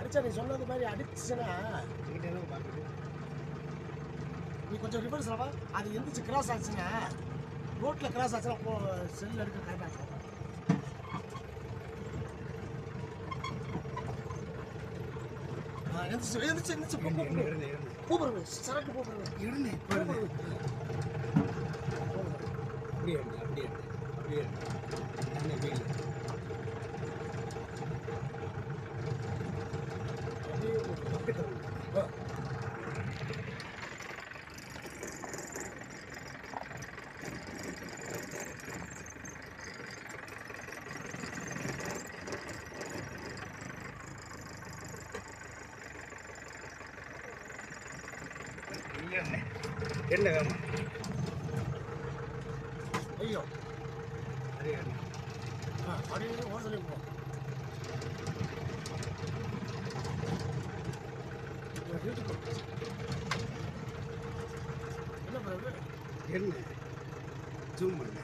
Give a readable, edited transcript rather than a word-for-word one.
அடிச்சா நீ சொன்னது மாதிரி அடிச்சுன்னா நீ கொஞ்சம் ரிவர்ஸ் ஆவா. அது எந்திரிச்சு கிராஸ் ஆச்சுன்னா ரோட்டில் கிராஸ் ஆச்சுன்னா செல்லில் எடுக்க கரெக்டாக இருக்கும். எந்திரிச்சு கூப்பிடுங்க, சரக்கு கூப்பிடுங்க. இருந்தே அப்படியே அப்படியே அப்படியே என்ன வேணும்? ஐயோ அதே அப்படின்னு ஓட சொல்லி போ. என்ன பிரபு என்ன ஜூம் பண்ண